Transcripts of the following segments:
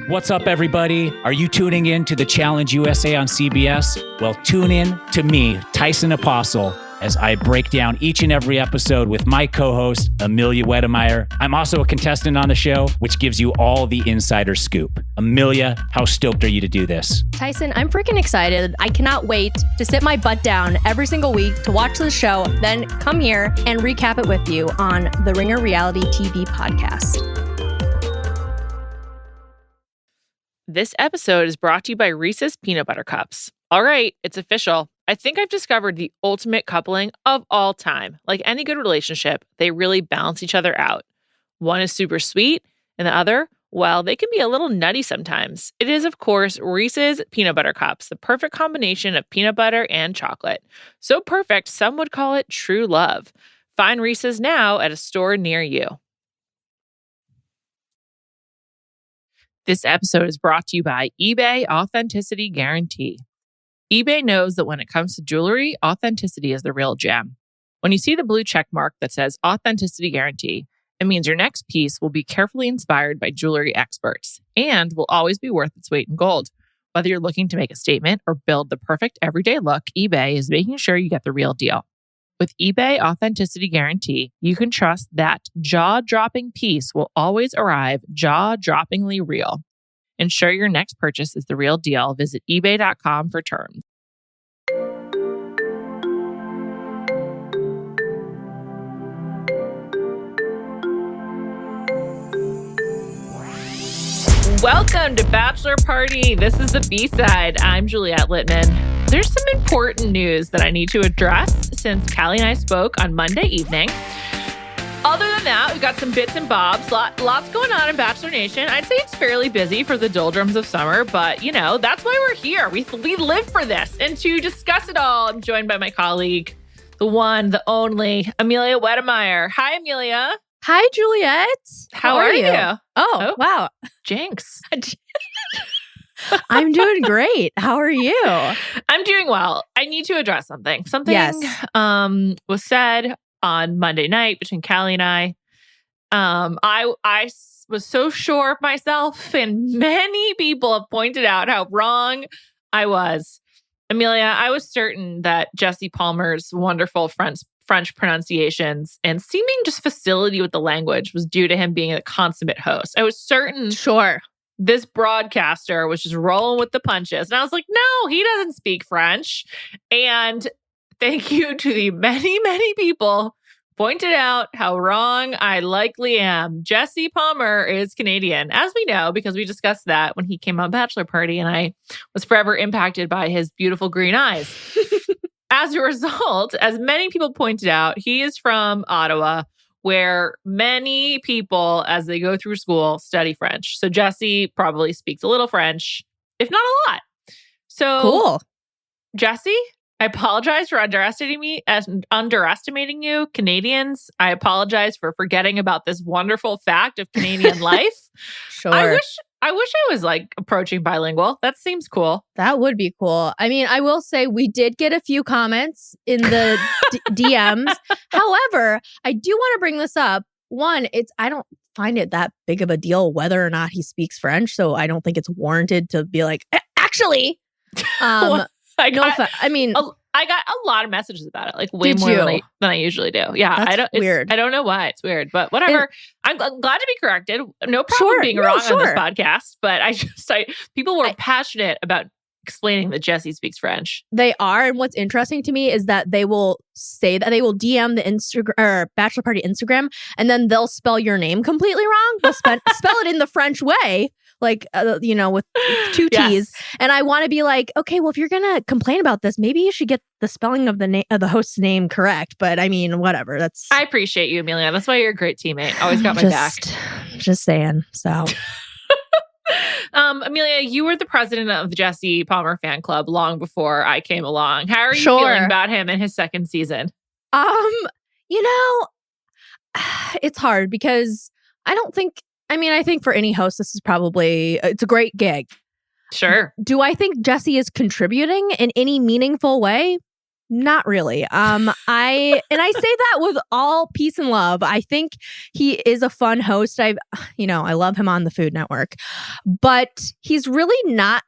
What's up, everybody? Are you tuning in to the Challenge USA on CBS? Well, tune in to me, Tyson Apostle, as I break down each and every episode with my co-host, Amelia Wedemeyer. I'm also a contestant on the show, which gives you all the insider scoop. Amelia, how stoked are you to do this? Tyson, I'm freaking excited. I cannot wait to sit my butt down every single week to watch the show, then come here and recap it with you on the Ringer Reality TV podcast. This episode is brought to you by Reese's Peanut Butter Cups. All right, it's official. I think I've discovered the ultimate coupling of all time. Like any good relationship, they really balance each other out. One is super sweet, and the other, well, they can be a little nutty sometimes. It is, of course, Reese's Peanut Butter Cups, the perfect combination of peanut butter and chocolate. So perfect, some would call it true love. Find Reese's now at a store near you. This episode is brought to you by eBay Authenticity Guarantee. eBay knows that when it comes to jewelry, authenticity is the real gem. When you see the blue check mark that says Authenticity Guarantee, it means your next piece will be carefully inspired by jewelry experts and will always be worth its weight in gold. Whether you're looking to make a statement or build the perfect everyday look, eBay is making sure you get the real deal. With eBay Authenticity Guarantee, you can trust that jaw-dropping piece will always arrive jaw-droppingly real. Ensure your next purchase is the real deal. Visit ebay.com for terms. Welcome to Bachelor Party. This is the B-side. I'm Juliet Litman. There's some important news that I need to address since Callie and I spoke on Monday evening. Other than that, we've got some bits and bobs. Lots going on in Bachelor Nation. I'd say it's fairly busy for the doldrums of summer, but, you know, that's why we're here. We live for this. And to discuss it all, I'm joined by my colleague, the one, the only, Amelia Wedemeyer. Hi, Amelia. Hi, Juliet. How are you? Oh, wow. Jinx. I'm doing great. How are you? I'm doing well. I need to address something. Something Yes. Was said on Monday night between Callie and I. I was so sure of myself, and many people have pointed out how wrong I was. Amelia, I was certain that Jesse Palmer's wonderful French pronunciations and seeming just facility with the language was due to him being a consummate host. I was certain this broadcaster was just rolling with the punches. And I was like, no, he doesn't speak French. And thank you to the many, many people pointed out how wrong I likely am. Jesse Palmer is Canadian, as we know, because we discussed that when he came on Bachelor Party, and I was forever impacted by his beautiful green eyes. As a result, as many people pointed out, he is from Ottawa, where many people, as they go through school, study French. So Jesse probably speaks a little French, if not a lot. So Cool. Jesse, I apologize for underestimating you. Canadians, I apologize for forgetting about this wonderful fact of Canadian life. Sure. I wish I was like approaching bilingual. That seems cool. That would be cool. I mean, I will say we did get a few comments in the DMs. However, I do want to bring this up. One, I don't find it that big of a deal whether or not he speaks French. So I don't think it's warranted to be like, actually. I got a lot of messages about it, like way more than I usually do. Yeah, That's weird. I don't know why it's weird, but whatever. I'm glad to be corrected. No problem being wrong on this podcast, but people were passionate about explaining that Jesse speaks French. They are, and what's interesting to me is that they will say that they will DM the Instagram or Bachelor Party Instagram, and then they'll spell your name completely wrong. They'll spell it in the French way. Like, with two T's. Yes. And I want to be like, okay, well, if you're going to complain about this, maybe you should get the spelling of the host's name correct. But I mean, whatever. I appreciate you, Amelia. That's why you're a great teammate. Always got my back. Just saying. So, Amelia, you were the president of the Jesse Palmer fan club long before I came along. How are you feeling about him in his second season? It's hard because I think for any host, this is probably, it's a great gig. Sure. Do I think Jesse is contributing in any meaningful way? Not really. I say that with all peace and love. I think he is a fun host. I love him on the Food Network, but he's really not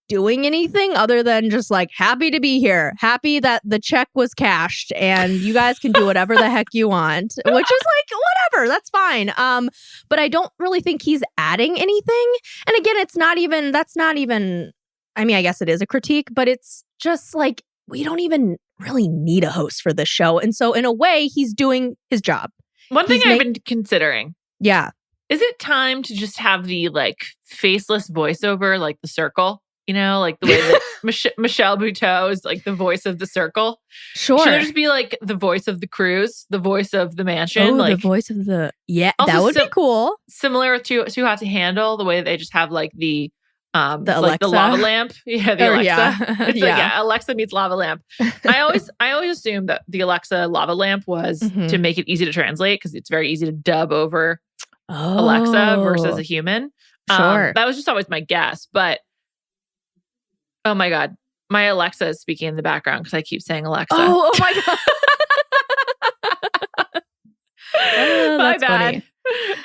doing anything other than just like happy to be here, happy that the check was cashed and you guys can do whatever the heck you want, which is like whatever, that's fine. But I don't really think he's adding anything. And again, that's not even I mean, I guess it is a critique, but it's just like we don't even really need a host for this show. And so in a way, he's doing his job. One thing I've been considering. Yeah. Is it time to just have the like faceless voiceover, like The Circle? You know, like the way that Michelle Buteau is like the voice of The Circle. Sure. Should there just be like the voice of the cruise, the voice of the mansion? Oh, like, the voice of the... Yeah, that would be cool. Similar to Too Hot to Handle, the way they just have like the Alexa. Like the lava lamp. Yeah, the Alexa. Yeah. It's like, Alexa meets lava lamp. I always assumed that the Alexa lava lamp was to make it easy to translate because it's very easy to dub over Alexa versus a human. Sure. That was just always my guess. But oh my God, my Alexa is speaking in the background because I keep saying Alexa. Oh my God. My that's bad. funny.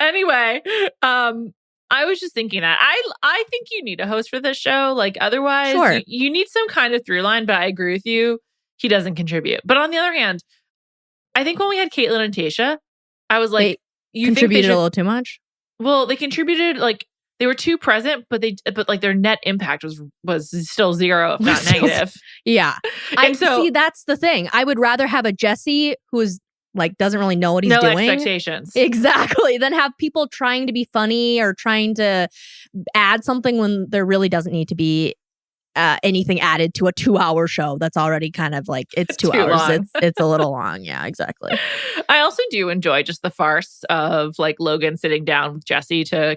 Anyway, I was just thinking that I think you need a host for this show. Like otherwise, Sure. you need some kind of through line. But I agree with you. He doesn't contribute. But on the other hand, I think when we had Caitlin and Tayshia, I was like, you contributed a little too much. Well, they contributed like they were too present, but like their net impact was still zero, if not negative. Yeah, And so see. That's the thing. I would rather have a Jesse who is like doesn't really know what he's no doing. expectations. Exactly. Then have people trying to be funny or trying to add something when there really doesn't need to be anything added to a 2-hour show that's already kind of like it's 2 hours. Long. It's a little long. Yeah, exactly. I also do enjoy just the farce of like Logan sitting down with Jesse to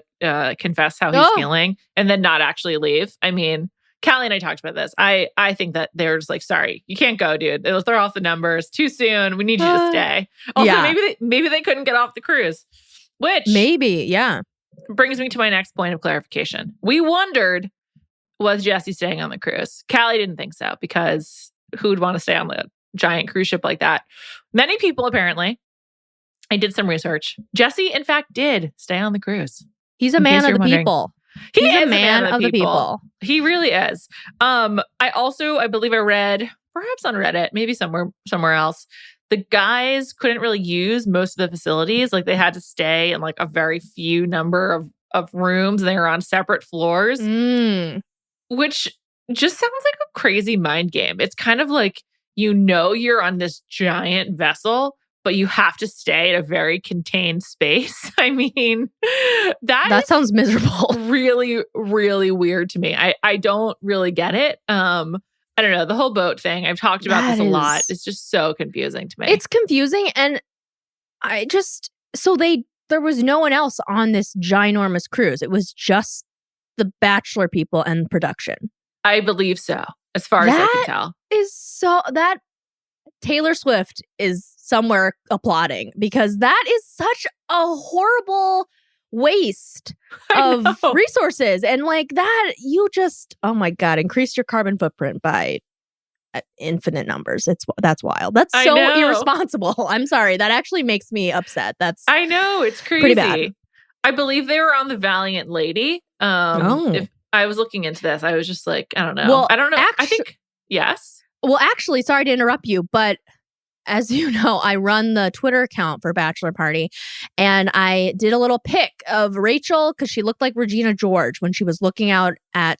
confess how he's feeling and then not actually leave. I mean, Callie and I talked about this. I think that they're just like, sorry, you can't go, dude. They'll throw off the numbers too soon. We need you to stay. Also, maybe they couldn't get off the cruise, which maybe, yeah, brings me to my next point of clarification. We wondered, was Jesse staying on the cruise? Callie didn't think so because who would want to stay on the giant cruise ship like that? Many people, apparently. I did some research. Jesse, in fact, did stay on the cruise. He's a man of the people. He's a man of the people. He really is. I believe I read, perhaps on Reddit, maybe somewhere else, the guys couldn't really use most of the facilities. Like they had to stay in like a very few number of rooms and they were on separate floors, which just sounds like a crazy mind game. It's kind of like, you're on this giant vessel, but you have to stay at a very contained space. I mean, that sounds miserable. Really, really weird to me. I don't really get it. I don't know. The whole boat thing, I've talked about this a lot. It's just so confusing to me. It's confusing. And there was no one else on this ginormous cruise. It was just the Bachelor people and production. I believe so, as far as I can tell. That Taylor Swift is somewhere applauding because that is such a horrible waste of resources. And like that, you just, oh my God, increase your carbon footprint by infinite numbers. That's wild. That's so irresponsible. I'm sorry. That actually makes me upset. I know, it's crazy. Pretty bad. I believe they were on the Valiant Lady. If I was looking into this, I was just like, I don't know. Well, I don't know. I think, yes. Well, actually, sorry to interrupt you, but as you know, I run the Twitter account for Bachelor Party, and I did a little pic of Rachel because she looked like Regina George when she was looking out at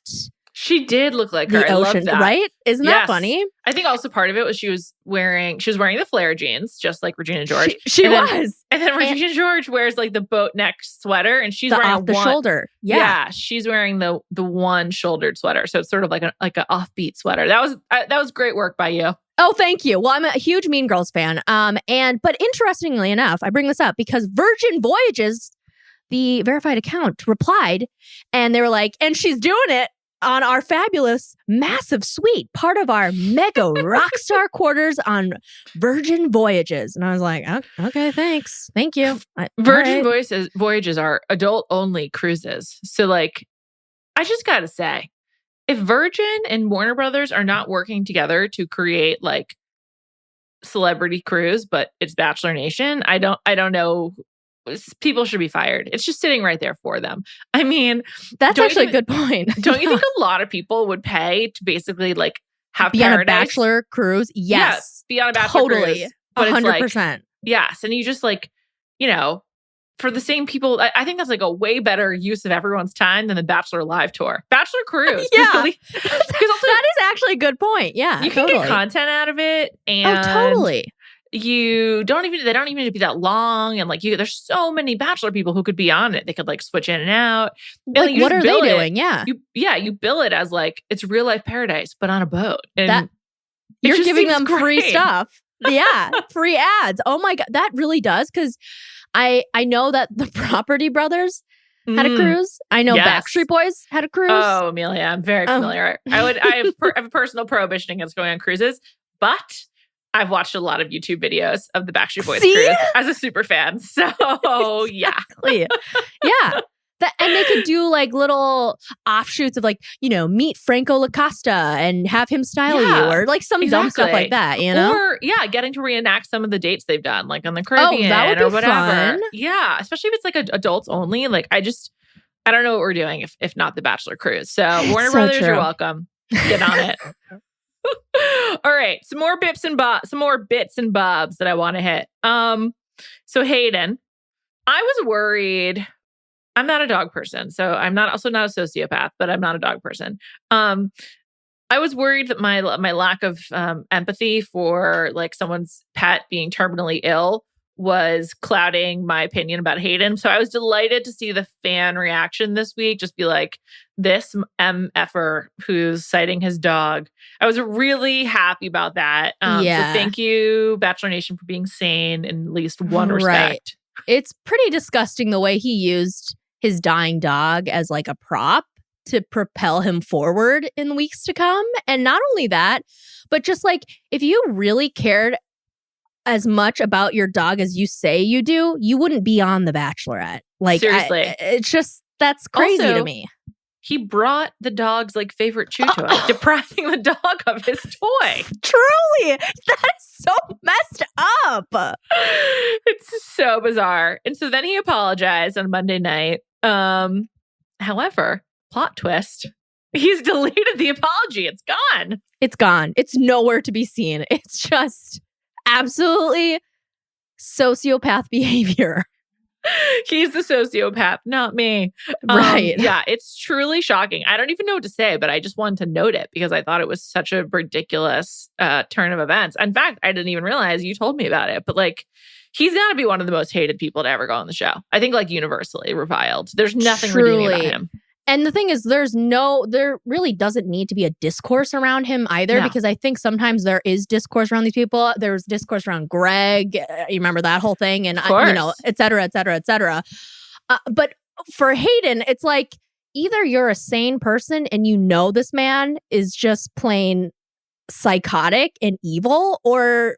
She did look like her. the I ocean, love that. right? Isn't that funny? I think also part of it was she was wearing the flare jeans, just like Regina George. She and was. Then Regina George wears like the boat neck sweater, and she's wearing off the shoulder. Yeah, she's wearing the one shouldered sweater, so it's sort of like an offbeat sweater. That was great work by you. Oh, thank you. Well, I'm a huge Mean Girls fan. But interestingly enough, I bring this up because Virgin Voyages, the verified account, replied, and they were like, and she's doing it on our fabulous, massive suite, part of our mega rockstar quarters on Virgin Voyages. And I was like, okay, thanks. Thank you. Virgin Voyages are adult-only cruises. So, like, I just got to say, if Virgin and Warner Brothers are not working together to create, like, celebrity cruise, but it's Bachelor Nation. I don't know. People should be fired. It's just sitting right there for them. I mean, that's actually a good point. Don't you think a lot of people would pay to basically like have be paradise? On a Bachelor cruise? Yes. Be on a Bachelor cruise. But 100%. Yes. And you just like, for the same people, I think that's like a way better use of everyone's time than the Bachelor live tour. Bachelor cruise. Yeah. Because that is actually a good point. Yeah. You can get content out of it. And totally. They don't even need to be that long. And like there's so many Bachelor people who could be on it. They could like switch in and out. Like, what are they doing? Yeah. You bill it as like it's real life paradise, but on a boat. And you're giving them free stuff. Yeah. Free ads. Oh my God. That really does. Because I know that the Property Brothers had a cruise. I know Backstreet Boys had a cruise. Oh, Amelia, I'm very familiar. I have a personal prohibition against going on cruises, but I've watched a lot of YouTube videos of the Backstreet Boys cruise as a super fan. So exactly. Yeah. And they could do like little offshoots of like, meet Franco Lacosta and have him style you or like some dumb stuff like that, Or getting to reenact some of the dates they've done, like on the Caribbean that would be or whatever. Fun. Yeah. Especially if it's like adults only. Like I don't know what we're doing if not the Bachelor cruise. So Warner Brothers, you're welcome. Get on it. All right. Some more bits and bobs that I want to hit. So Hayden, I was worried. I'm not a dog person, so I'm also not a sociopath, but I'm not a dog person. I was worried that my lack of empathy for like someone's pet being terminally ill was clouding my opinion about Hayden. So I was delighted to see the fan reaction this week. Just be like, this MFer who's citing his dog. I was really happy about that. So thank you, Bachelor Nation, for being sane in at least one respect. It's pretty disgusting the way he used his dying dog as like a prop to propel him forward in the weeks to come. And not only that, but just like if you really cared as much about your dog as you say you do, you wouldn't be on The Bachelorette. Like, seriously, it's just, that's crazy also, to me. He brought the dog's like favorite chew to him, depriving the dog of his toy. Truly, that's so messed up. It's so bizarre. And so then he apologized on Monday night. However, plot twist, he's deleted the apology. It's gone. It's gone. It's nowhere to be seen. It's just absolutely sociopath behavior. He's the sociopath, not me. Right. Yeah, it's truly shocking. I don't even know what to say, but I just wanted to note it because I thought it was such a ridiculous turn of events. In fact, I didn't even realize you told me about it, but like, he's got to be one of the most hated people to ever go on the show. I think like universally reviled. There's nothing redeeming about him. And the thing is, there really doesn't need to be a discourse around him either, because I think sometimes there is discourse around these people. There was discourse around Greg. You remember that whole thing? And, et cetera, et cetera, et cetera. But for Hayden, it's like either you're a sane person and this man is just plain psychotic and evil, or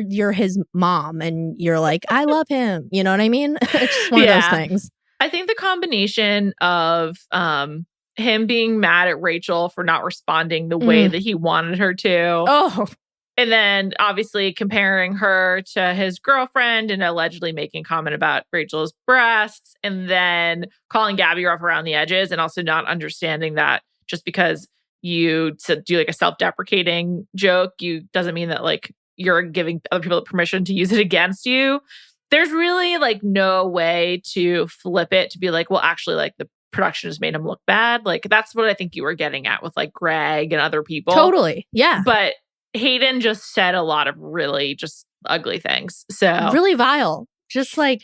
you're his mom and you're like, I love him. You know what I mean? It's just one of those things. I think the combination of him being mad at Rachel for not responding the way that he wanted her to. Oh. And then obviously comparing her to his girlfriend and allegedly making comment about Rachel's breasts, and then calling Gabby rough around the edges, and also not understanding that just because you do like a self-deprecating joke, doesn't mean that like you're giving other people permission to use it against you. There's really like no way to flip it to be like, well, actually, like the production just made him look bad. Like that's what I think you were getting at with like Greg and other people. Totally. Yeah. But Hayden just said a lot of really just ugly things. So really vile. Just like,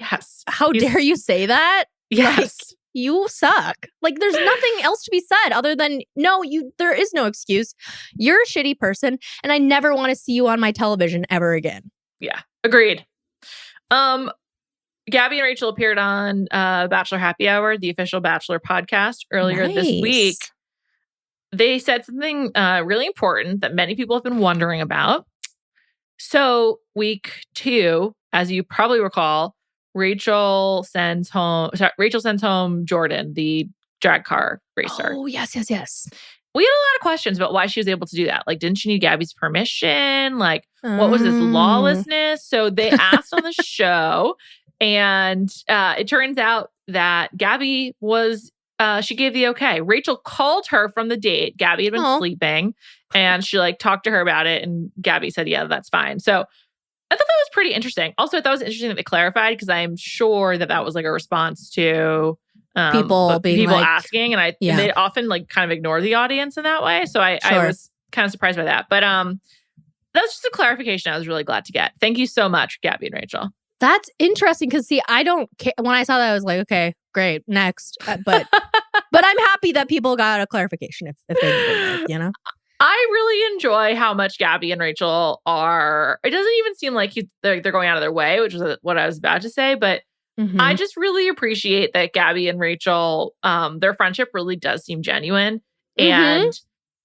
how dare you say that? Yes. Like, you suck. Like there's nothing else to be said other than there is no excuse. You're a shitty person and I never want to see you on my television ever again. Yeah. Agreed. Gabby and Rachel appeared on Bachelor Happy Hour, the official Bachelor podcast, earlier this week. They said something really important that many people have been wondering about. So week 2, as you probably recall, Rachel sends home Jordan, the drag car racer. Oh, yes. We had a lot of questions about why she was able to do that. Like, didn't she need Gabby's permission? Like, what was this lawlessness? So they asked on the show, and it turns out that Gabby was, she gave the okay. Rachel called her from the date. Gabby had been sleeping, and she like talked to her about it, and Gabby said, yeah, that's fine. So I thought that was pretty interesting. Also, I thought it was interesting that they clarified, because I'm sure that was like a response to people like, asking, and they often like kind of ignore the audience in that way. So I was kind of surprised by that. But that's just a clarification I was really glad to get. Thank you so much, Gabby and Rachel. That's interesting, because see, I don't care. When I saw that, I was like, okay, great, next. But I'm happy that people got a clarification if they needed it, you know? I really enjoy how much Gabby and Rachel are. It doesn't even seem like they're going out of their way, which was what I was about to say. But I just really appreciate that Gabby and Rachel, their friendship really does seem genuine. And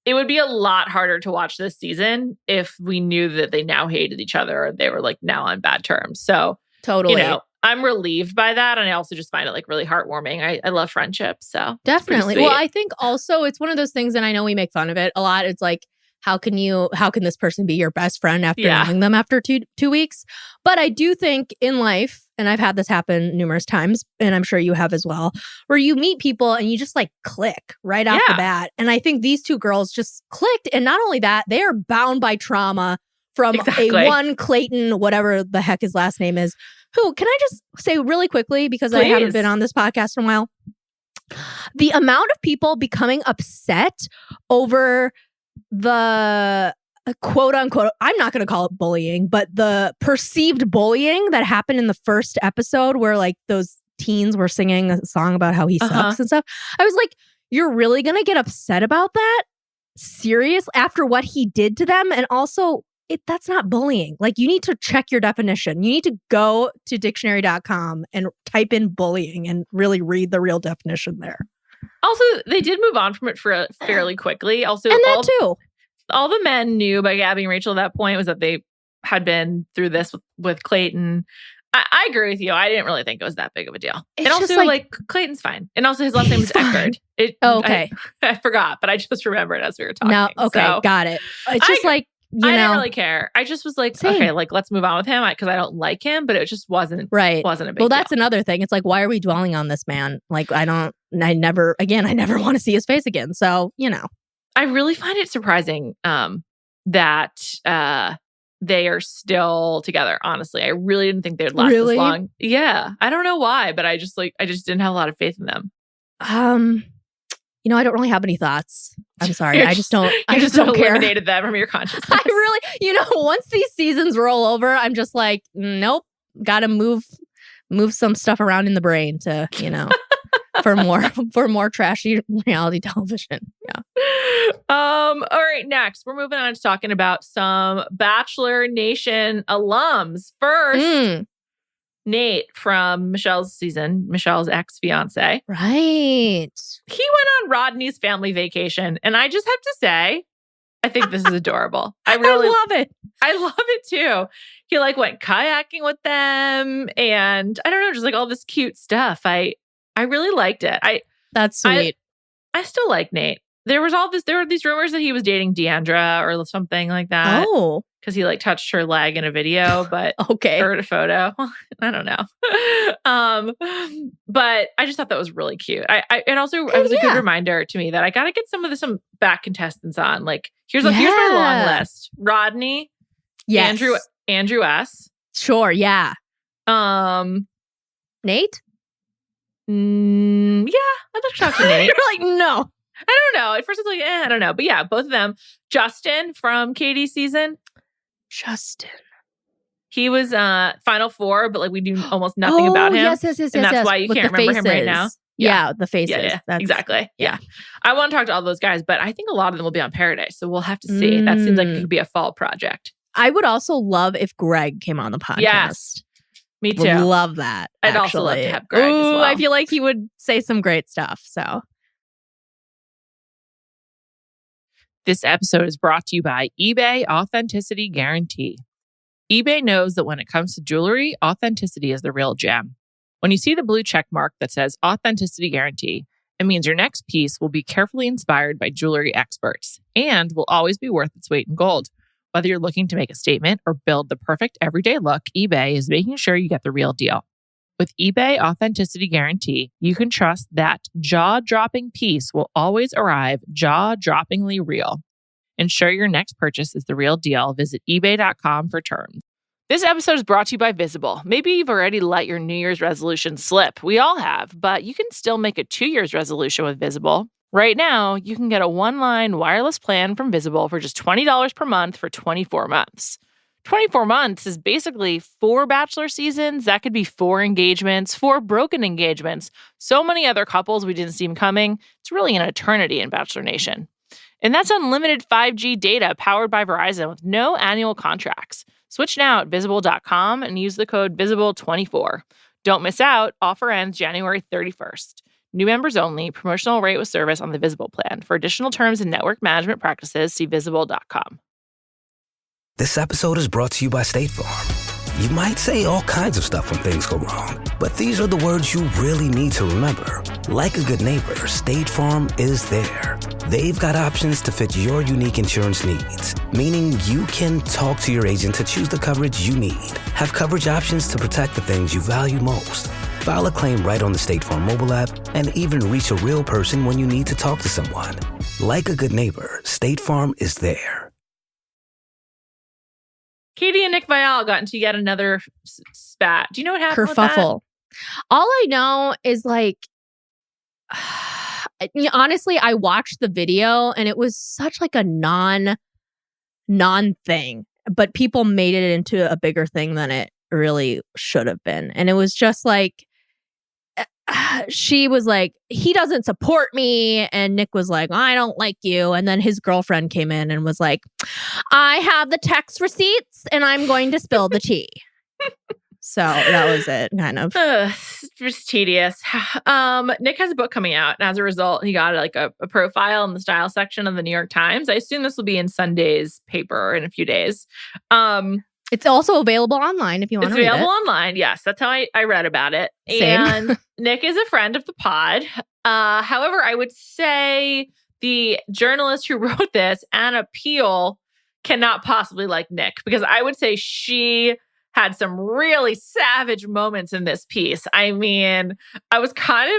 it would be a lot harder to watch this season if we knew that they now hated each other, or they were like now on bad terms. So totally, you know, I'm relieved by that. And I also just find it like really heartwarming. I love friendship. So definitely. Well, I think also it's one of those things, and I know we make fun of it a lot. It's like, how can this person be your best friend after knowing them after two weeks? But I do think in life, and I've had this happen numerous times, and I'm sure you have as well, where you meet people and you just like click right off the bat. And I think these two girls just clicked. And not only that, they are bound by trauma from a one Clayton, whatever the heck his last name is, who, can I just say really quickly, because I haven't been on this podcast in a while, the amount of people becoming upset over the quote unquote, I'm not going to call it bullying, but the perceived bullying that happened in the first episode, where like those teens were singing a song about how he sucks and stuff. I was like, you're really going to get upset about that? Serious? After what he did to them? And also, that's not bullying. Like, you need to check your definition. You need to go to dictionary.com and type in bullying and really read the real definition there. Also, they did move on from it fairly quickly. Also, and that too. All the men knew by Gabby and Rachel at that point was that they had been through this with Clayton. I agree with you. I didn't really think it was that big of a deal. It's and also, like Clayton's fine. And also, his last name is Eckerd. Okay. I forgot, but I just remembered as we were talking. No, okay, so, got it. It's just I didn't really care. I just was like, okay, like let's move on with him, because I don't like him, but it just wasn't a big deal. Well, that's another thing. It's like, why are we dwelling on this man? Like, I never want to see his face again. So, you know. I really find it surprising that they are still together, honestly. I really didn't think they'd last this long. Yeah. I don't know why, but I just didn't have a lot of faith in them. You know, I don't really have any thoughts. I'm sorry. I just don't care. Eliminated them from your consciousness. I really, once these seasons roll over, I'm just like, nope, gotta move some stuff around in the brain to, for more trashy reality television. Yeah. All right, next we're moving on to talking about some Bachelor Nation alums. First, Nate from Michelle's season, Michelle's ex-fiance. Right. He went on Rodney's family vacation, and I just have to say, I think this is adorable. I love it. I love it too. He like went kayaking with them, and I don't know, just like all this cute stuff. I really liked it. That's sweet. I still like Nate. There were these rumors that he was dating Deandra or something like that. Oh. Because he like touched her leg in a video, but or in a photo. I don't know. But I just thought that was really cute. It was a good reminder to me that I got to get some back contestants on. Like here's my long list: Rodney, Andrew S. Sure, yeah. Nate. Yeah, I'd like to talk to Nate. You're like, no. I don't know. At first, I was like, I don't know. But yeah, both of them. Justin from Katie's season. Justin. He was Final Four, but like we knew almost nothing about him. Yes. And that's why you can't remember him right now. Yeah, the faces. Yeah, exactly. Yeah. I want to talk to all those guys, but I think a lot of them will be on Paradise. So we'll have to see. That seems like it could be a fall project. I would also love if Greg came on the podcast. Yes. Me too. Would love that. I'd also love to have Greg as well. I feel like he would say some great stuff. So. This episode is brought to you by eBay Authenticity Guarantee. eBay knows that when it comes to jewelry, authenticity is the real gem. When you see the blue check mark that says Authenticity Guarantee, It means your next piece will be carefully inspired by jewelry experts and will always be worth its weight in gold. Whether you're looking to make a statement or build the perfect everyday look, eBay is making sure you get the real deal. With eBay Authenticity Guarantee, you can trust that jaw-dropping piece will always arrive jaw-droppingly real. Ensure your next purchase is the real deal. Visit ebay.com for terms. This episode is brought to you by Visible. Maybe you've already let your New Year's resolution slip. We all have, but you can still make a 2 year's resolution with Visible. Right now, you can get a one-line wireless plan from Visible for just $20 per month for 24 months. 24 months is basically 4 Bachelor seasons. That could be 4 engagements, 4 broken engagements. So many other couples we didn't see coming. It's really an eternity in Bachelor Nation. And that's unlimited 5G data powered by Verizon with no annual contracts. Switch now at Visible.com and use the code VISIBLE24. Don't miss out. Offer ends January 31st. New members only. Promotional rate with service on the Visible plan. For additional terms and network management practices, see Visible.com. This episode is brought to you by State Farm. You might say all kinds of stuff when things go wrong, but these are the words you really need to remember. Like a good neighbor, State Farm is there. They've got options to fit your unique insurance needs, meaning you can talk to your agent to choose the coverage you need. Have coverage options to protect the things you value most. File a claim right on the State Farm mobile app and even reach a real person when you need to talk to someone. Like a good neighbor, State Farm is there. Katie and Nick Viall got into yet another spat. Do you know what happened with that? Kerfuffle. All I know is like, honestly, I watched the video and it was such like a non thing, but people made it into a bigger thing than it really should have been. And it was just like, she was like, he doesn't support me. And Nick was like, I don't like you. And then his girlfriend came in and was like, I have the text receipts and I'm going to spill the tea. So that was it, kind of. Just tedious. Nick has a book coming out. And as a result, he got like a profile in the style section of the New York Times. I assume this will be in Sunday's paper in a few days. It's also available online if you want to read it. It's available online. Yes, that's how I read about it. Same. And Nick is a friend of the pod. However, I would say the journalist who wrote this, Anna Peel, cannot possibly like Nick because I would say she had some really savage moments in this piece. I mean, I was kind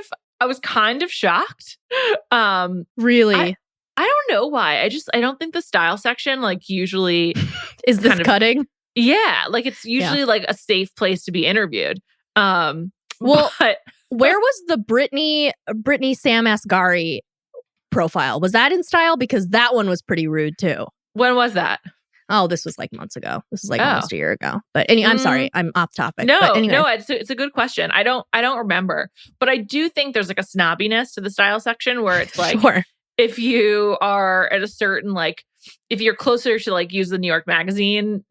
of shocked. Really? I don't know why. I don't think the style section like usually is this cutting? Yeah, like it's usually like a safe place to be interviewed. Well, but where was the Brittany Sam Asghari profile? Was that in style? Because that one was pretty rude too. When was that? Oh, this was like months ago. This is like almost a year ago. But anyway, I'm sorry, I'm off topic. No, but anyway. no, it's a good question. I don't remember, but I do think there's like a snobbiness to the style section where it's like, sure. If you are at a certain like, if you're closer to like use the New York Magazine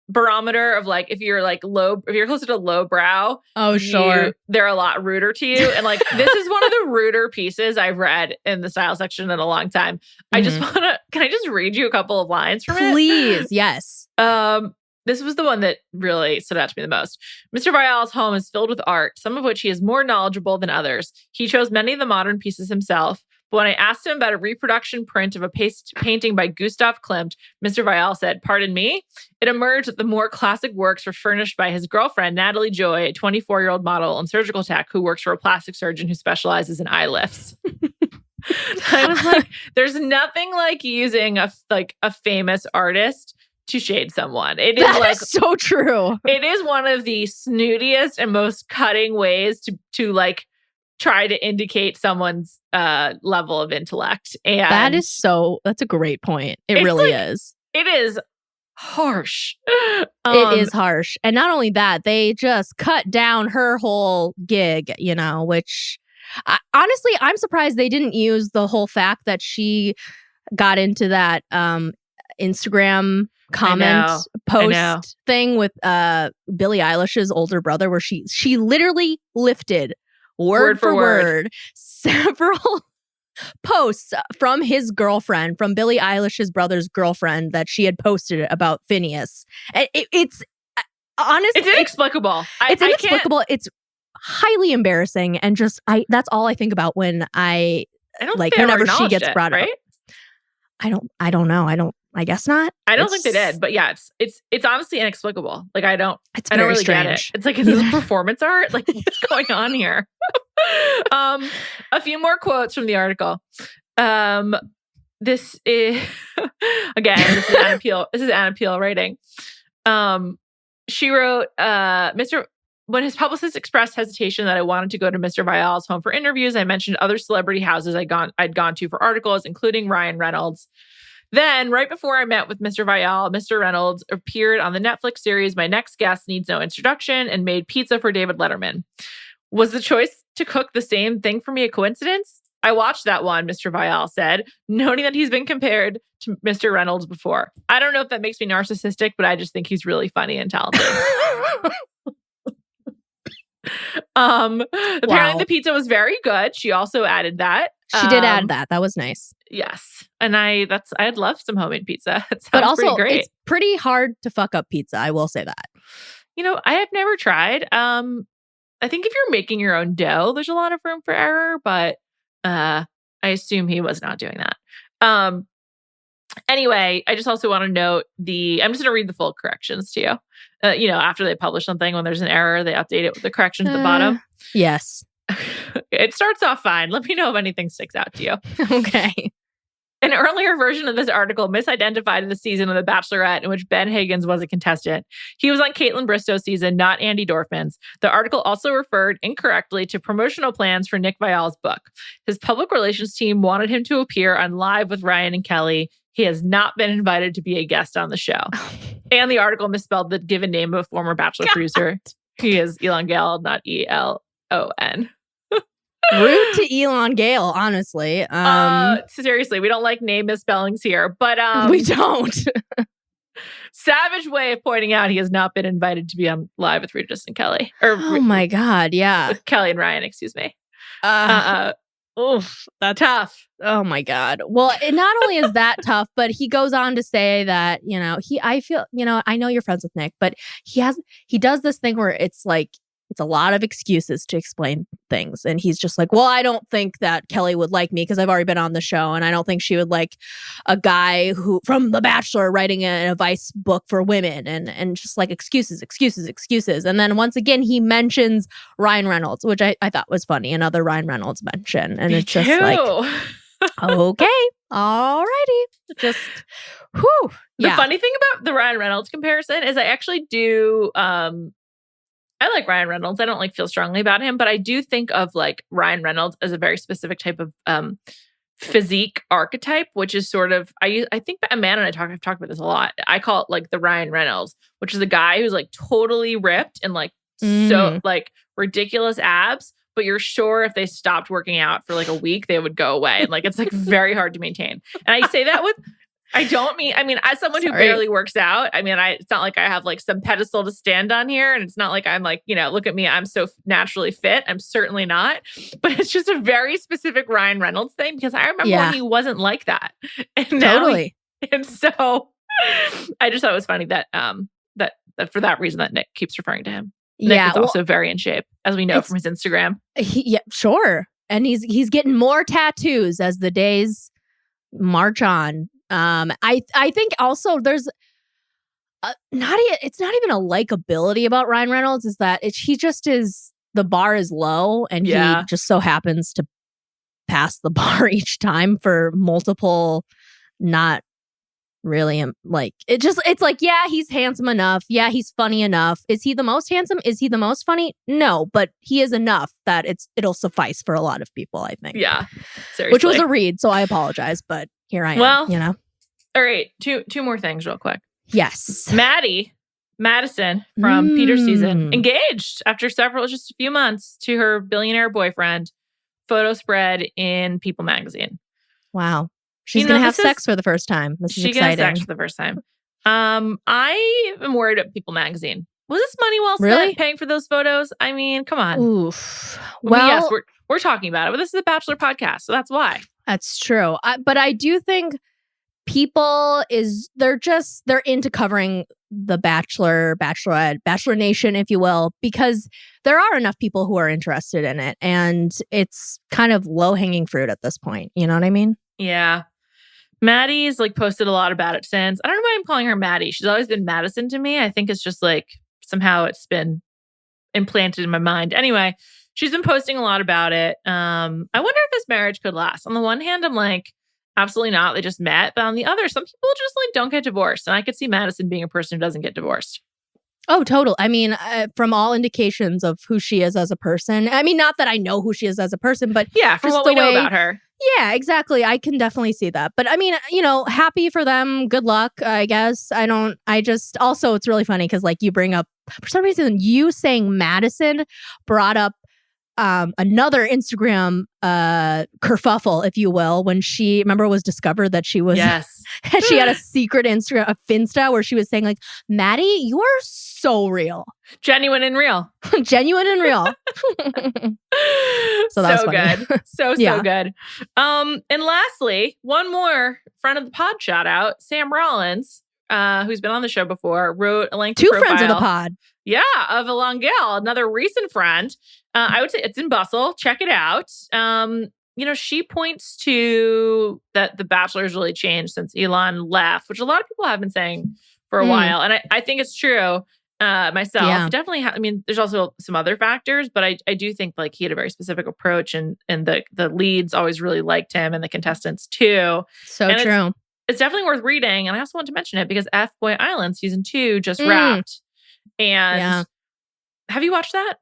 barometer of like, if you're closer to lowbrow, oh sure, they're a lot ruder to you. And like, this is one of the ruder pieces I've read in the style section in a long time. I just can I just read you a couple of lines from it? Please, yes. This was the one that really stood out to me the most. Mr. Viall's home is filled with art, some of which he is more knowledgeable than others. He chose many of the modern pieces himself. But when I asked him about a reproduction print of a painting by Gustav Klimt, Mr. Viall said, pardon me? It emerged that the more classic works were furnished by his girlfriend, Natalie Joy, a 24-year-old model and surgical tech who works for a plastic surgeon who specializes in eye lifts. I was like, there's nothing like using a famous artist to shade someone. It is like so true. It is one of the snootiest and most cutting ways to like try to indicate someone's level of intellect. And that's a great point. It really is. It is harsh. It is harsh. And not only that, they just cut down her whole gig, which honestly, I'm surprised they didn't use the whole fact that she got into that Instagram comment post thing with Billie Eilish's older brother where she literally lifted word for word several posts from his girlfriend, from Billie Eilish's brother's girlfriend that she had posted about Phineas. It's honestly, it's inexplicable. It's inexplicable. It's highly embarrassing. And just, that's all I think about when I don't like, think they ever whenever she gets acknowledged it, brought right? up. I don't know. I guess not. I don't think they did, but yeah, it's honestly inexplicable. Like I don't really get it. strange. It's like, is this performance art? Like what's going on here? A few more quotes from the article. This is again, this is Anna Peel writing. She wrote, when his publicist expressed hesitation that I wanted to go to Mr. Viall's home for interviews, I mentioned other celebrity houses I'd gone to for articles, including Ryan Reynolds. Then, right before I met with Mr. Viall, Mr. Reynolds appeared on the Netflix series My Next Guest Needs No Introduction and made pizza for David Letterman. Was the choice to cook the same thing for me a coincidence? I watched that one, Mr. Viall said, noting that he's been compared to Mr. Reynolds before. I don't know if that makes me narcissistic, but I just think he's really funny and talented. Apparently the pizza was very good. She also added that. She did add that. That was nice. Yes. And I'd love some homemade pizza. It sounds but also, pretty great. It's pretty hard to fuck up pizza. I will say that. You know, I have never tried. I think if you're making your own dough, there's a lot of room for error, but I assume he was not doing that. Anyway, I just also want to note I'm just going to read the full corrections to you. After they publish something, when there's an error, they update it with the corrections at the bottom. Yes. It starts off fine. Let me know if anything sticks out to you. Okay. An earlier version of this article misidentified the season of The Bachelorette in which Ben Higgins was a contestant. He was on Caitlin Bristow's season, not Andy Dorfman's. The article also referred incorrectly to promotional plans for Nick Viall's book. His public relations team wanted him to appear on Live with Ryan and Kelly. He has not been invited to be a guest on the show. And the article misspelled the given name of a former Bachelor producer. He is Elon Gale, not Elon. Rude to Elon Gale, honestly. Seriously, we don't like name misspellings here, but we don't. Savage way of pointing out he has not been invited to be on Live with Regis and Kelly. Oh my God, yeah. With Kelly and Ryan, excuse me. Oof, that's tough. Oh my God. Well, it not only is that tough, but he goes on to say that, I feel, I know you're friends with Nick, but he does this thing where it's like, it's a lot of excuses to explain things. And he's just like, well, I don't think that Kelly would like me because I've already been on the show. And I don't think she would like a guy who from The Bachelor writing an advice book for women and just like excuses. And then once again, he mentions Ryan Reynolds, which I thought was funny. Another Ryan Reynolds mention. And it's just like, okay, alrighty. Just, whew. The funny thing about the Ryan Reynolds comparison is I actually do, I like Ryan Reynolds. I don't feel strongly about him, but I do think of Ryan Reynolds as a very specific type of physique archetype, which is sort of, I think Amanda and have talked about this a lot. I call it the Ryan Reynolds, which is a guy who's totally ripped and so ridiculous abs, but you're sure if they stopped working out for a week, they would go away. And it's very hard to maintain. And I say that with, as someone who barely works out, it's not like I have some pedestal to stand on here. And it's not like I'm look at me, I'm so naturally fit. I'm certainly not. But it's just a very specific Ryan Reynolds thing because I remember when he wasn't like that. And now and so I just thought it was funny that that for that reason that Nick keeps referring to him. Nick is also very in shape, as we know from his Instagram. Sure. And he's getting more tattoos as the days march on. I think also there's it's not even a likability about Ryan Reynolds, is that he just is, the bar is low and he just so happens to pass the bar each time for multiple, not really he's handsome enough. Yeah, he's funny enough. Is he the most handsome? Is he the most funny? No, but he is enough that it'll suffice for a lot of people, I think. Yeah. Seriously. Which was a read, so I apologize, but here I am. Well, all right, two more things real quick. Yes. Madison from Peter's season engaged after just a few months to her billionaire boyfriend. Photo spread in People magazine. Wow. She's going to have sex for the first time. This is exciting. She's going to have sex for the first time. I am worried about People magazine. Was this money well spent paying for those photos? Come on. Oof. Well, yes, we're talking about it, but this is a Bachelor podcast, so that's why. That's true. But I do think People they're into covering the Bachelor, Bachelorette, Bachelor Nation, if you will, because there are enough people who are interested in it. And it's kind of low-hanging fruit at this point. You know what I mean? Yeah. Maddie's like posted a lot about it since. I don't know why I'm calling her Maddie. She's always been Madison to me. I think it's just like somehow it's been implanted in my mind. Anyway, she's been posting a lot about it. I wonder if this marriage could last. On the one hand, I'm like, absolutely not. They just met. But on the other, some people just like don't get divorced. And I could see Madison being a person who doesn't get divorced. Oh, total. I mean, from all indications of who she is as a person. I mean, not that I know who she is as a person, but yeah, from what we know about her. Yeah, exactly. I can definitely see that. But I mean, you know, happy for them. Good luck, I guess. Also, it's really funny because like you bring up, for some reason, you saying Madison brought up another Instagram kerfuffle, if you will, when she, remember, it was discovered that she was, yes, she had a secret Instagram, a Finsta, where she was saying like, Maddie, you are so real. Genuine and real. Genuine and real. So that's good. So Yeah. good. And lastly, one more friend of the pod shout out, Sam Rollins, who's been on the show before, wrote a lengthy profile. 2 friends of the pod. Yeah, of Viall, another recent friend. I would say it's in Bustle. Check it out. You know, she points to that The Bachelor has really changed since Elon left, which a lot of people have been saying for a while. And I think it's true. Myself, definitely. I mean, there's also some other factors, but I do think like he had a very specific approach, and the leads always really liked him, and the contestants too. So and true. It's definitely worth reading. And I also want to mention it because F-Boy Island season 2 just wrapped. And have you watched that?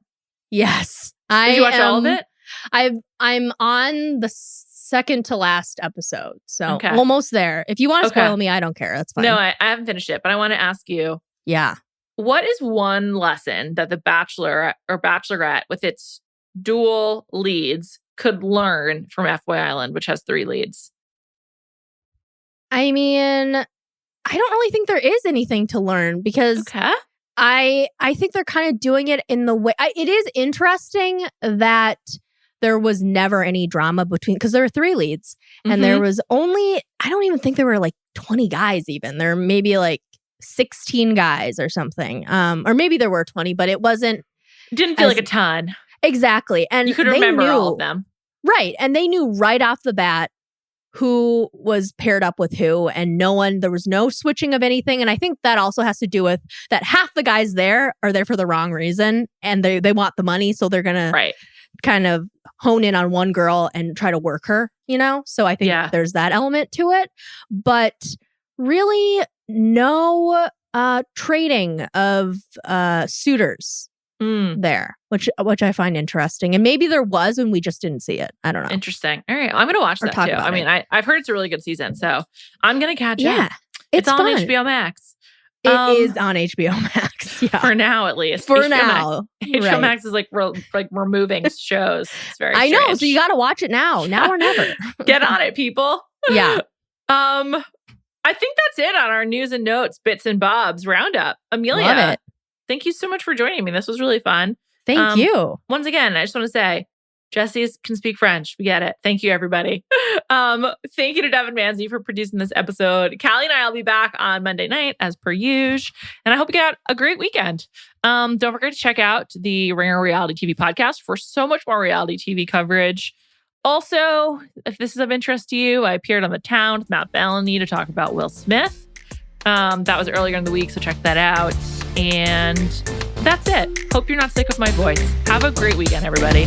Yes. Did you watch all of it? I'm on the second to last episode. So almost there. If you want to spoil me, I don't care. That's fine. No, I haven't finished it, but I want to ask you. Yeah. What is one lesson that The Bachelor or Bachelorette with its dual leads could learn from F-Boy Island, which has 3 leads? I mean, I don't really think there is anything to learn because I think they're kind of doing it in the way. It is interesting that there was never any drama between, because there are 3 leads and there was only, I don't even think there were like 20 guys even. There may be like 16 guys or something. Or maybe there were 20, but it didn't feel like a ton. Exactly. And you could remember all of them. Right. And they knew right off the bat who was paired up with who, and there was no switching of anything. And I think that also has to do with that half the guys there are there for the wrong reason, and they want the money. So they're going to kind of hone in on one girl and try to work her, you know? So I think there's that element to it. But really no trading of suitors there, which I find interesting. And maybe there was and we just didn't see it. I don't know. Interesting. All right. I'm going to watch that too. I mean, I've heard it's a really good season, so I'm going to catch it. Yeah. It's on fun. HBO Max. It is on HBO Max. Yeah. For now, at least. For now. HBO Max is like removing shows. It's very I strange. know. So you got to watch it now or never. Get on it, people. Yeah. I think that's it on our news and notes, bits and bobs roundup. Amelia, love it. Thank you so much for joining me. This was really fun. Thank you. Once again, I just want to say, Jesse can speak French. We get it. Thank you, everybody. Thank you to Devon Manze for producing this episode. Callie and I will be back on Monday night, as per usual. And I hope you got a great weekend. Don't forget to check out the Ringer Reality TV podcast for so much more reality TV coverage. Also, if this is of interest to you, I appeared on The Town with Matt Bellany to talk about Will Smith. That was earlier in the week, so check that out. And that's it. Hope you're not sick of my voice. Have a great weekend, everybody.